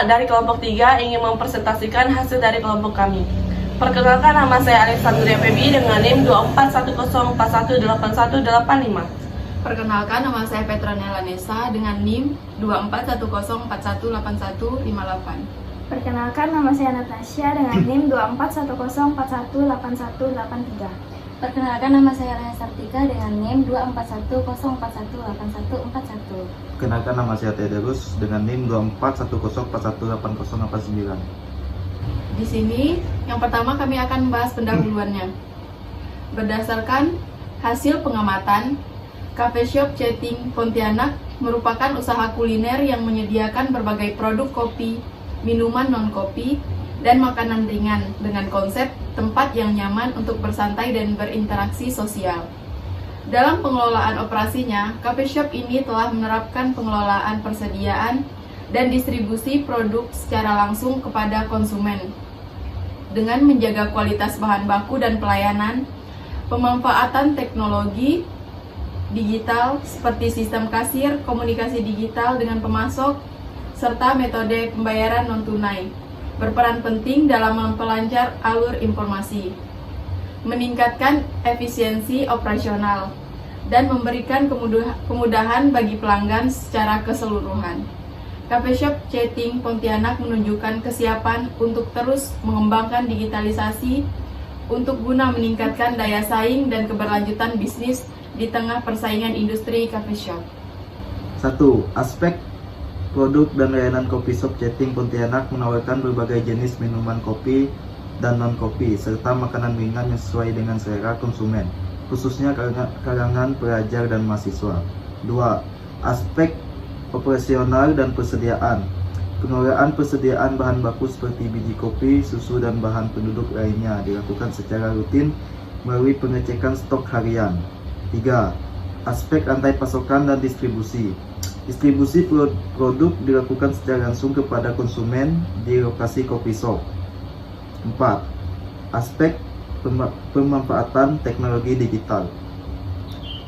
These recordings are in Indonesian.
dari kelompok 3 ingin mempresentasikan hasil dari kelompok kami. Perkenalkan, nama saya Alexandria Febi dengan NIM 2410418185. Perkenalkan, nama saya Petronella Nesa dengan NIM 2410418158. Perkenalkan, nama saya Natasha dengan NIM 241041818183. Perkenalkan, nama saya Raya Sartika dengan NIM 241041818141. Perkenalkan, nama saya Tederus dengan NIM 241041808089. Di sini, yang pertama kami akan membahas pendahuluannya. Berdasarkan hasil pengamatan, Cafe Shop Chatting Pontianak merupakan usaha kuliner yang menyediakan berbagai produk kopi, minuman non-kopi, dan makanan ringan dengan konsep tempat yang nyaman untuk bersantai dan berinteraksi sosial. Dalam pengelolaan operasinya, Cafe Shop ini telah menerapkan pengelolaan persediaan dan distribusi produk secara langsung kepada konsumen dengan menjaga kualitas bahan baku dan pelayanan, pemanfaatan teknologi digital seperti sistem kasir, komunikasi digital dengan pemasok, serta metode pembayaran non-tunai, berperan penting dalam memperlancar alur informasi, meningkatkan efisiensi operasional, dan memberikan kemudahan bagi pelanggan secara keseluruhan. Cafe Shop Chatting Pontianak menunjukkan kesiapan untuk terus mengembangkan digitalisasi untuk guna meningkatkan daya saing dan keberlanjutan bisnis di tengah persaingan industri cafe shop. 1. Aspek produk dan layanan Coffee Shop Chatting Pontianak menawarkan berbagai jenis minuman kopi dan non-kopi, serta makanan ringan yang sesuai dengan selera konsumen, khususnya kalangan pelajar dan mahasiswa. 2. Aspek operasional dan persediaan. Pengelolaan persediaan bahan baku seperti biji kopi, susu, dan bahan penduduk lainnya dilakukan secara rutin melalui pengecekan stok harian. 3. Aspek rantai pasokan dan distribusi. Distribusi produk dilakukan secara langsung kepada konsumen di lokasi kopi shop. 4. Aspek pemanfaatan teknologi digital.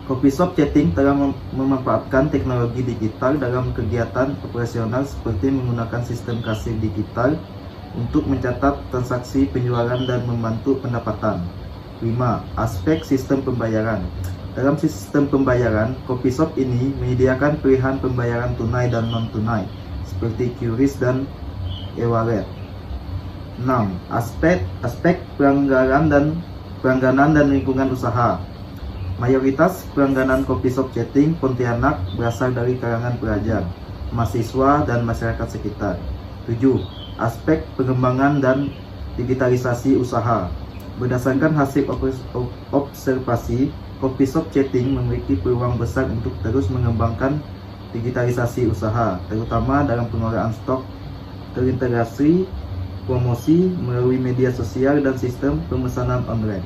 Coffee Shop Chatting telah memanfaatkan teknologi digital dalam kegiatan operasional seperti menggunakan sistem kasir digital untuk mencatat transaksi penjualan dan membantu pendapatan. 5. Aspek sistem pembayaran. Dalam sistem pembayaran, Coffee Shop ini menyediakan pilihan pembayaran tunai dan non-tunai seperti QRIS dan e-wallet. 6. Aspek pelanggaran dan lingkungan usaha. Mayoritas pelangganan Coffee Shop Chatting Pontianak berasal dari kalangan pelajar, mahasiswa, dan masyarakat sekitar. 7. Aspek pengembangan dan digitalisasi usaha. Berdasarkan hasil observasi, Coffee Shop Chatting memiliki peluang besar untuk terus mengembangkan digitalisasi usaha, terutama dalam pengelolaan stok, terintegrasi, promosi melalui media sosial, dan sistem pemesanan online.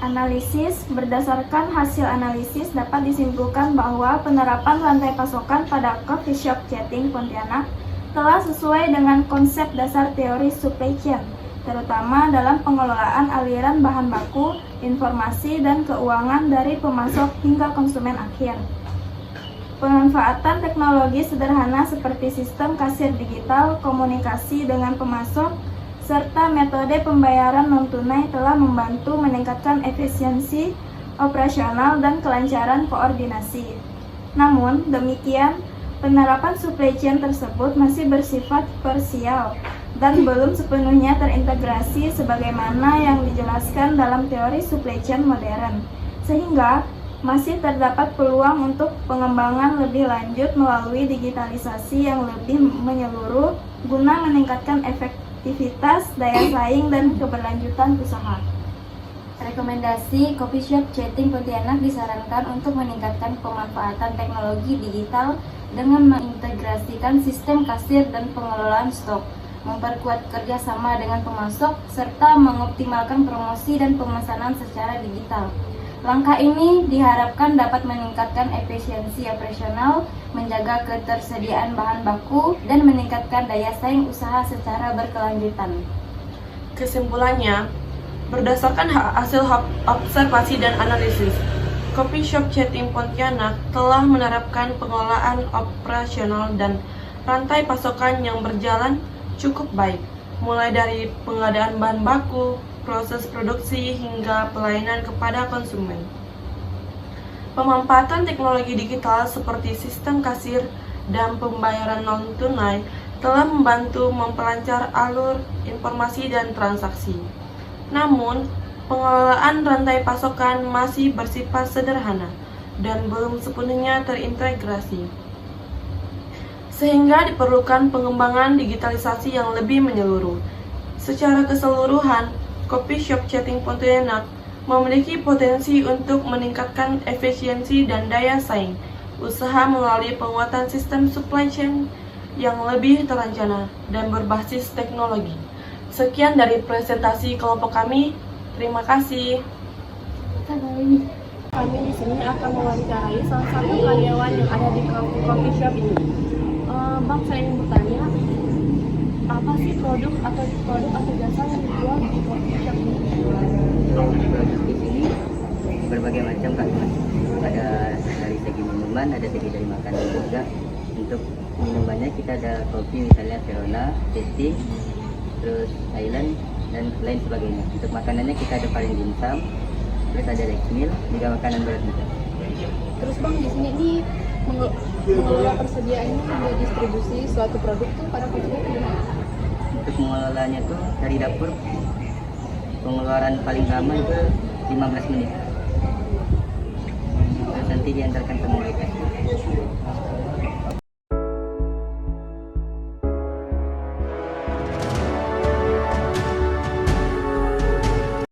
Analisis. Berdasarkan hasil analisis dapat disimpulkan bahwa penerapan rantai pasokan pada Coffee Shop Chatting Pontianak telah sesuai dengan konsep dasar teori supply chain, terutama dalam pengelolaan aliran bahan baku, informasi, dan keuangan dari pemasok hingga konsumen akhir. Pemanfaatan teknologi sederhana seperti sistem kasir digital, komunikasi dengan pemasok, serta metode pembayaran non-tunai telah membantu meningkatkan efisiensi operasional dan kelancaran koordinasi. Namun demikian, penerapan supply chain tersebut masih bersifat parsial dan belum sepenuhnya terintegrasi sebagaimana yang dijelaskan dalam teori supply chain modern, sehingga masih terdapat peluang untuk pengembangan lebih lanjut melalui digitalisasi yang lebih menyeluruh guna meningkatkan efektivitas, daya saing, dan keberlanjutan usaha. Rekomendasi Coffee Shop Chatting Pontianak disarankan untuk meningkatkan pemanfaatan teknologi digital dengan mengintegrasikan sistem kasir dan pengelolaan stok, memperkuat kerjasama dengan pemasok, serta mengoptimalkan promosi dan pemesanan secara digital. Langkah ini diharapkan dapat meningkatkan efisiensi operasional, menjaga ketersediaan bahan baku, dan meningkatkan daya saing usaha secara berkelanjutan. Kesimpulannya, berdasarkan hasil observasi dan analisis, Coffee Shop Chatting Pontianak telah menerapkan pengelolaan operasional dan rantai pasokan yang berjalan cukup baik, mulai dari pengadaan bahan baku, proses produksi, hingga pelayanan kepada konsumen. Pemanfaatan teknologi digital seperti sistem kasir dan pembayaran non-tunai telah membantu memperlancar alur informasi dan transaksi. Namun, pengelolaan rantai pasokan masih bersifat sederhana dan belum sepenuhnya terintegrasi, sehingga diperlukan pengembangan digitalisasi yang lebih menyeluruh. Secara keseluruhan, Coffee Shop Chatting Pontianak memiliki potensi untuk meningkatkan efisiensi dan daya saing usaha melalui penguatan sistem supply chain yang lebih terencana dan berbasis teknologi. Sekian dari presentasi kelompok kami. Terima kasih. Kami di sini akan mewawancarai salah satu karyawan yang ada di coffee shop ini. Bang, saya ingin bertanya, apa sih produk atau jasa yang dijual di coffee shop ini? Produk di sini berbagai macam Kak. Ada dari segi minuman, ada segi dari makanan juga. Untuk minumannya kita ada kopi misalnya Verona, Tasty, terus Thailand dan lain sebagainya. Untuk makanannya kita ada paling dimsum, terus ada rice meal, juga makanan berat juga. Terus Bang, di sini nih mengelola persediaannya hingga distribusi suatu produk tuh para konsumen gimana? Untuk mengelolanya tuh dari dapur pengeluaran paling lama itu 15 menit. Terus nanti diantarkan ke mereka.